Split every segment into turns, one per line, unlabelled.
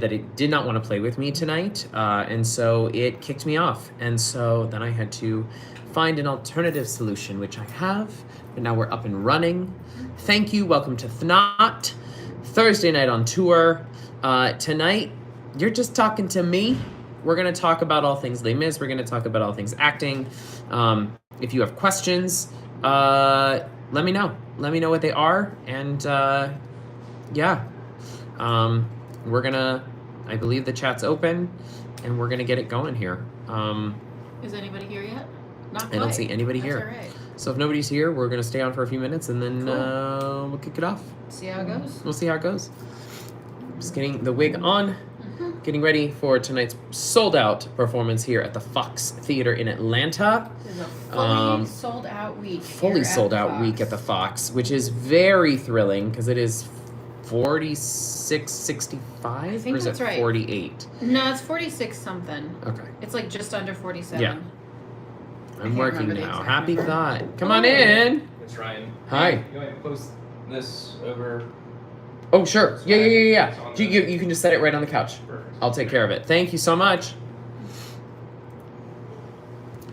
that it did not want to play with me tonight, and so it kicked me off. And so then I had to find an alternative solution, which I have, and now we're up and running. Thank you. Welcome to ThNOT, Thursday night on tour. Tonight, you're just talking to me. We're going to talk about all things Les Mis. We're going to talk about all things acting. If you have questions, let me know. Let me know what they are. And yeah. We're gonna, I believe the chat's open, and we're gonna get it going here.
Is anybody here yet? Not quite.
I don't see anybody
That's
here.
All right.
So if nobody's here, we're gonna stay on for a few minutes, and then we'll kick it off.
See how it goes?
We'll see how it goes. Just getting the wig on, getting ready for tonight's sold-out performance here at the Fox Theater in Atlanta.
This is a fully sold-out week.
Fully sold-out week at the Fox, which is very thrilling because it is 46.65,
I think
or is
that's
it
right.
48?
No, it's 46 something.
Okay.
It's like just under 47.
Yeah. I'm working now. Happy
number.
thought. Come on in.
It's Ryan.
Hi.
You want me to post this over?
Oh, sure. Yeah. You can just set it right on the couch.
Perfect.
I'll take care of it. Thank you so much.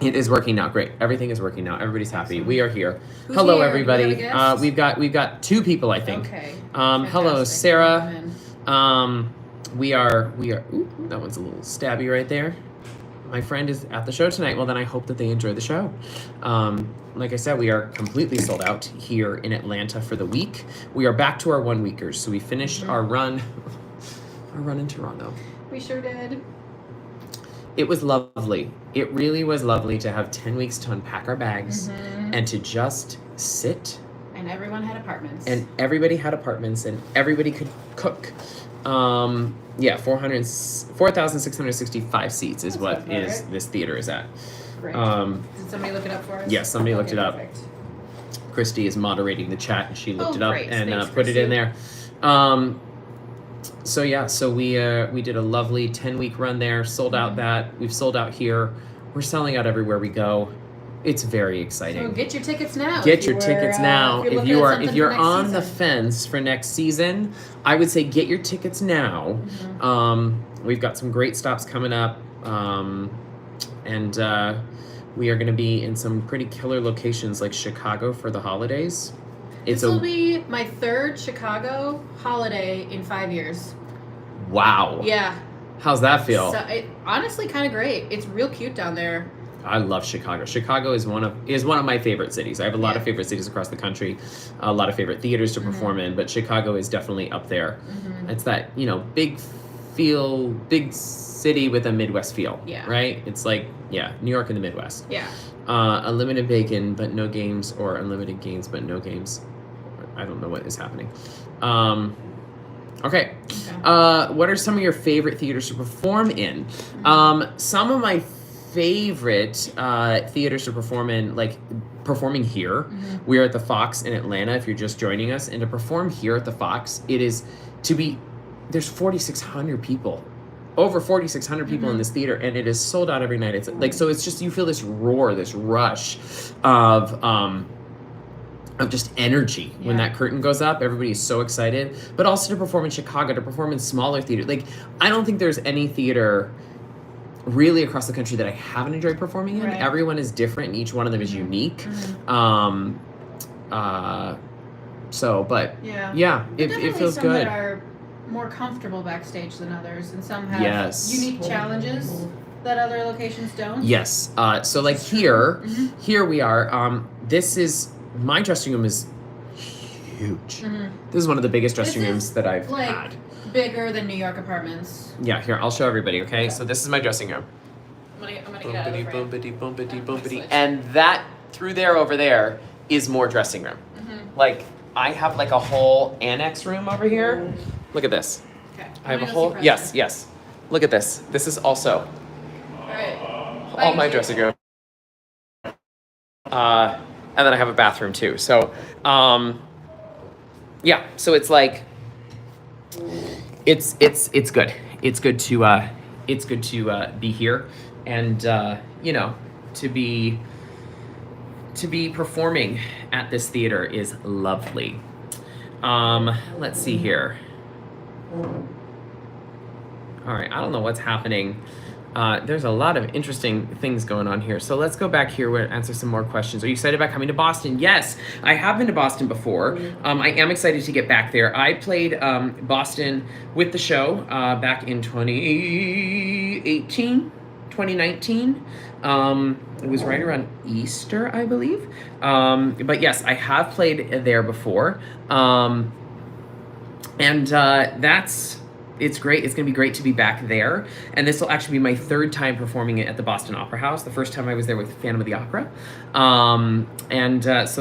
It is working now. Great. Everything is working now. Everybody's happy. We are here.
Who's
Hello,
here?
everybody.
You got a guest?
We've got two people, I think.
Okay.
Hello,
Fantastic.
Sarah.
Come in.
We are. Ooh, that one's a little stabby right there. My friend is at the show tonight. Well, then I hope that they enjoy the show. Like I said, we are completely sold out here in Atlanta for the week. We are back to our 1 weekers. So we finished our run in Toronto.
We sure did.
It was lovely. It really was lovely to have 10 weeks to unpack our bags and to just sit.
And everyone had apartments.
And everybody had apartments and everybody could cook. 4,665 seats is what is this theater is at.
Great. Did somebody look it up for us?
Yes, somebody looked it up.
Perfect.
Christy is moderating the chat and she looked it up
great.
and
Thanks,
put it in
Christy.
there. So we did a lovely 10-week run there, sold out that. We've sold out here. We're selling out everywhere we go. It's very exciting.
So get your tickets now.
Get your tickets now. If you're on the
season.
fence for next season, I would say get your tickets now. We've got some great stops coming up, and we are going to be in some pretty killer locations like Chicago for the holidays.
This will be my third Chicago holiday in 5 years.
Wow.
Yeah.
How's that feel?
So honestly, kind of great. It's real cute down there.
I love Chicago. Chicago is one of my favorite cities. I have a lot of favorite cities across the country, a lot of favorite theaters to perform in, but Chicago is definitely up there. It's that, big city with a Midwest feel.
Yeah.
Right? It's like, New York in the Midwest.
Yeah.
Unlimited bacon but no games, or unlimited games but no games. I don't know what is happening. Okay. What are some of your favorite theaters to perform in? Some of my favorite theaters to perform in, like performing here. We are at the Fox in Atlanta if you're just joining us, and to perform here at the Fox, there's 4,600 people. Over 4,600 people in this theater, and it is sold out every night. It's like, so it's just, you feel this roar, this rush of just energy when that curtain goes up. Everybody is so excited. But also to perform in Chicago, to perform in smaller theater. Like, I don't think there's any theater really across the country that I haven't enjoyed performing in.
Right.
Everyone is different, and each one of them is unique. It feels
some
good.
That are more comfortable backstage than others, and some have unique challenges that other locations don't.
Yes. So like here we are. This is, my dressing room is huge. This is one of the biggest dressing rooms that I've had.
Bigger than New York apartments.
Yeah, here, I'll show everybody, okay? So this is my dressing room.
I'm gonna get out of the frame.
Boom-bitty. And that, through there, over there, is more dressing room. Like, I have like a whole annex room over here. Look at this.
Okay.
I have a whole, yes. Look at this. This is also all my dressing room. And then I have a bathroom too. So, so it's like, it's good. It's good to be here, and to be performing at this theater is lovely. Let's see here. All right, I don't know what's happening. There's a lot of interesting things going on here. So let's go back here and answer some more questions. Are you excited about coming to Boston? Yes, I have been to Boston before. I am excited to get back there. I played Boston with the show back in 2018, 2019. It was right around Easter, I believe. But yes, I have played there before. It's great. It's going to be great to be back there. And this will actually be my third time performing it at the Boston Opera House. The first time I was there with Phantom of the Opera. So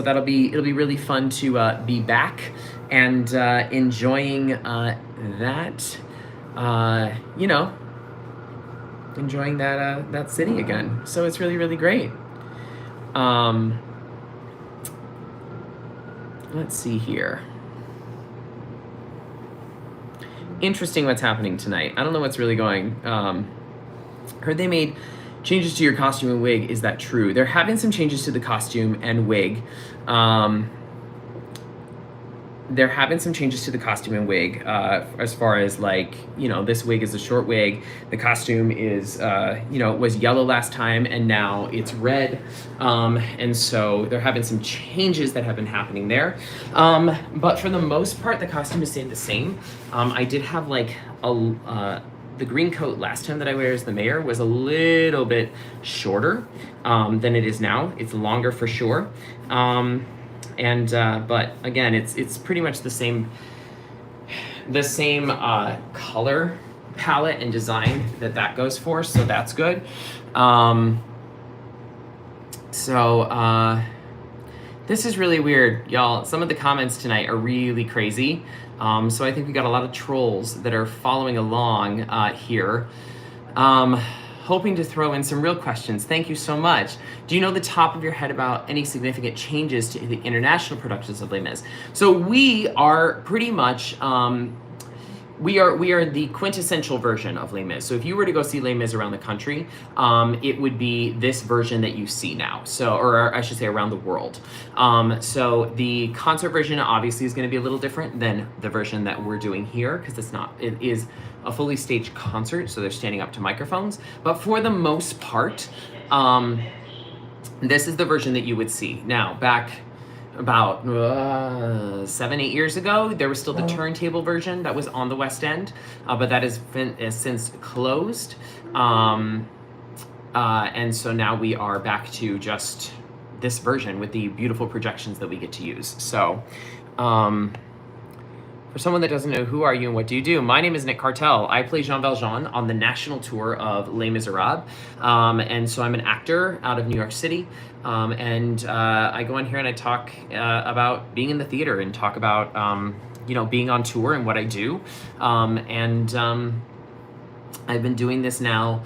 it'll be really fun to be back and enjoying that, enjoying that city again. So it's really great. Let's see here. Interesting what's happening tonight. I don't know what's really going. Heard they made changes to your costume and wig. Is that true? There have been some changes to the costume and wig. There have been some changes to the costume and wig as far as this wig is a short wig. The costume is, was yellow last time and now it's red. And so there have been some changes that have been happening there. But for the most part, the costume has stayed the same. I did have the green coat last time that I wear as the mayor was a little bit shorter than it is now. It's longer for sure. But again, it's pretty much the same color palette and design that goes for, so that's good. This is really weird, y'all. Some of the comments tonight are really crazy. So I think we got a lot of trolls that are following along here. Hoping to throw in some real questions. Thank you so much. Do you know the top of your head about any significant changes to the international productions of Les Mis? So we are pretty much, we are the quintessential version of Les Mis. So if you were to go see Les Mis around the country, it would be this version that you see now. So, or I should say around the world. So the concert version obviously is going to be a little different than the version that we're doing here because it is a fully staged concert, so they're standing up to microphones. But for the most part, this is the version that you would see. Now, back about 7-8 years ago, there was still the turntable version that was on the West End, but that has since closed. And so now we are back to just this version with the beautiful projections that we get to use. So, for someone that doesn't know, who are you and what do you do? My name is Nick Cartell. I play Jean Valjean on the national tour of Les Miserables. And so I'm an actor out of New York City. I go in here and I talk about being in the theater and talk about, being on tour and what I do. I've been doing this now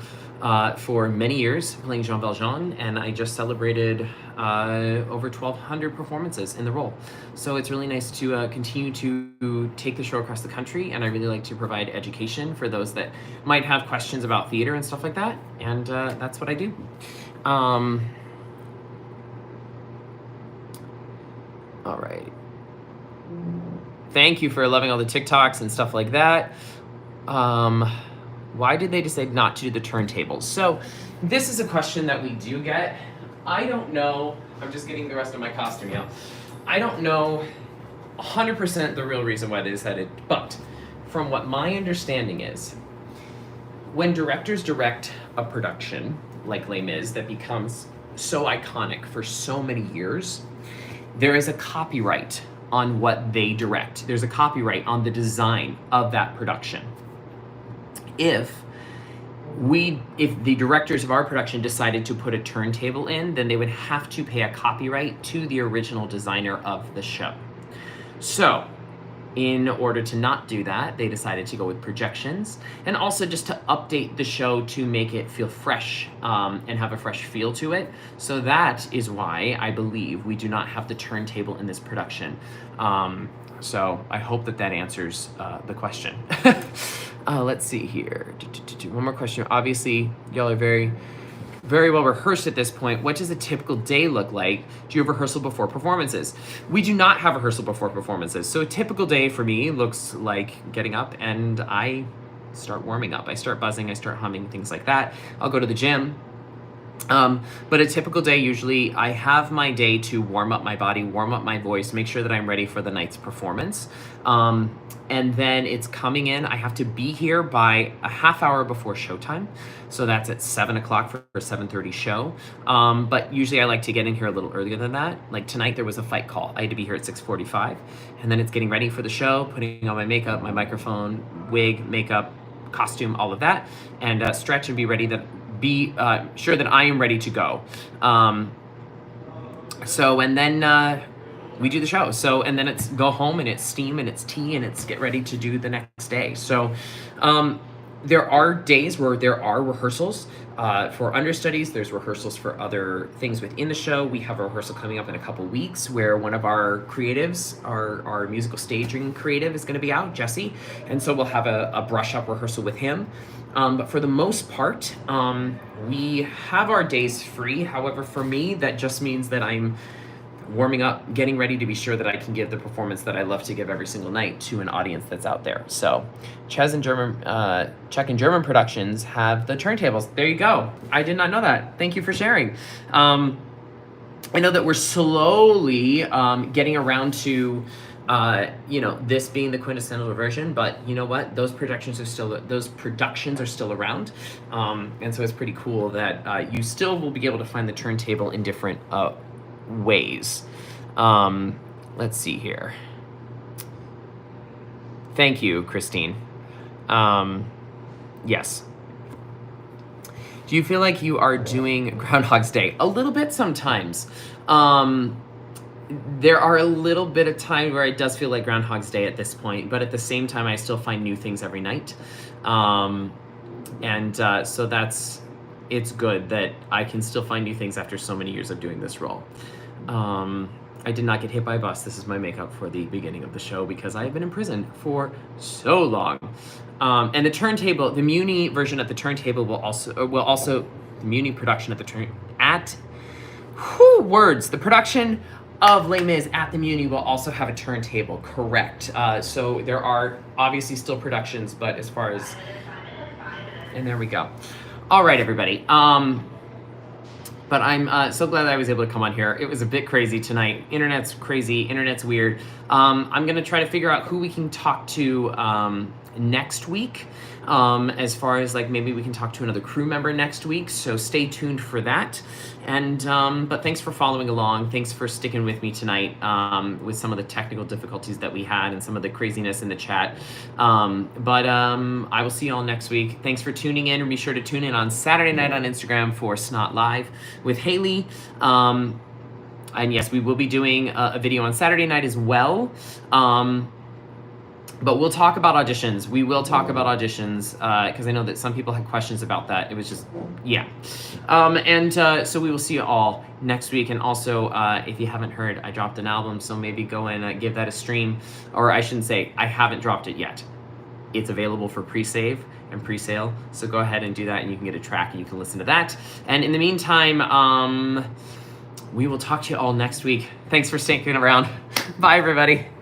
for many years, playing Jean Valjean, and I just celebrated over 1,200 performances in the role. So it's really nice to continue to take the show across the country, and I really like to provide education for those that might have questions about theater and stuff like that, and that's what I do. All right. Thank you for loving all the TikToks and stuff like that. Why did they decide not to do the turntables? So this is a question that we do get. I don't know. I'm just getting the rest of my costume now. I don't know 100% the real reason why they decided, but from what my understanding is, when directors direct a production like Les Mis that becomes so iconic for so many years, there is a copyright on what they direct. There's a copyright on the design of that production. If the directors of our production decided to put a turntable in, then they would have to pay a copyright to the original designer of the show. So, in order to not do that, they decided to go with projections, and also just to update the show to make it feel fresh and have a fresh feel to it. So that is why I believe we do not have the turntable in this production. So I hope that answers the question. Let's see here. One more question. Obviously, y'all are very, very well rehearsed at this point. What does a typical day look like? Do you have rehearsal before performances? We do not have rehearsal before performances. So a typical day for me looks like getting up and I start warming up. I start buzzing, I start humming, things like that. I'll go to the gym. But a typical day, usually I have my day to warm up my body, warm up my voice, make sure that I'm ready for the night's performance. And then it's coming in. I have to be here by a half hour before showtime. So that's at 7 o'clock for a 7:30 show. But usually I like to get in here a little earlier than that. Like tonight there was a fight call. I had to be here at 6:45. And then it's getting ready for the show, putting on my makeup, my microphone, wig, makeup, costume, all of that, and stretch and be ready to be sure that I am ready to go. And then we do the show. So, and then it's go home and it's steam and it's tea and it's get ready to do the next day. So there are days where there are rehearsals for understudies. There's rehearsals for other things within the show. We have a rehearsal coming up in a couple weeks where one of our creatives, our musical staging creative, is going to be out, Jesse. And so we'll have a brush up rehearsal with him. But for the most part, we have our days free. However, for me, that just means that I'm warming up, getting ready to be sure that I can give the performance that I love to give every single night to an audience that's out there. So Czech and German Productions have the turntables. There you go. I did not know that. Thank you for sharing. I know that we're slowly getting around to this being the quintessential version, but you know what? Those productions are still around, and so it's pretty cool that you still will be able to find the turntable in different ways. Let's see here. Thank you, Christine. Yes. Do you feel like you are doing Groundhog's Day? A little bit sometimes. There are a little bit of time where it does feel like Groundhog's Day at this point, but at the same time, I still find new things every night. So it's good that I can still find new things after so many years of doing this role. I did not get hit by a bus. This is my makeup for the beginning of the show because I have been in prison for so long. And the turntable, the Muni version at the turntable will also the Muni production at the the production of Les Mis at the Muni will also have a turntable, correct. So there are obviously still productions, but as far as, and there we go. All right, everybody. But I'm so glad that I was able to come on here. It was a bit crazy tonight. Internet's crazy, internet's weird. I'm gonna try to figure out who we can talk to next week. As far as like maybe we can talk to another crew member next week. So stay tuned for that. And but thanks for following along. Thanks for sticking with me tonight with some of the technical difficulties that we had and some of the craziness in the chat. I will see you all next week. Thanks for tuning in, and be sure to tune in on Saturday night on Instagram for ThNOT Live with Haley. And yes, we will be doing a video on Saturday night as well. But we'll talk about auditions. We will talk about auditions because I know that some people had questions about that. It was just, yeah. So we will see you all next week. And also, if you haven't heard, I dropped an album, so maybe go and give that a stream. Or I shouldn't say, I haven't dropped it yet. It's available for pre-save and pre-sale. So go ahead and do that, and you can get a track and you can listen to that. And in the meantime, we will talk to you all next week. Thanks for sticking around. Bye, everybody.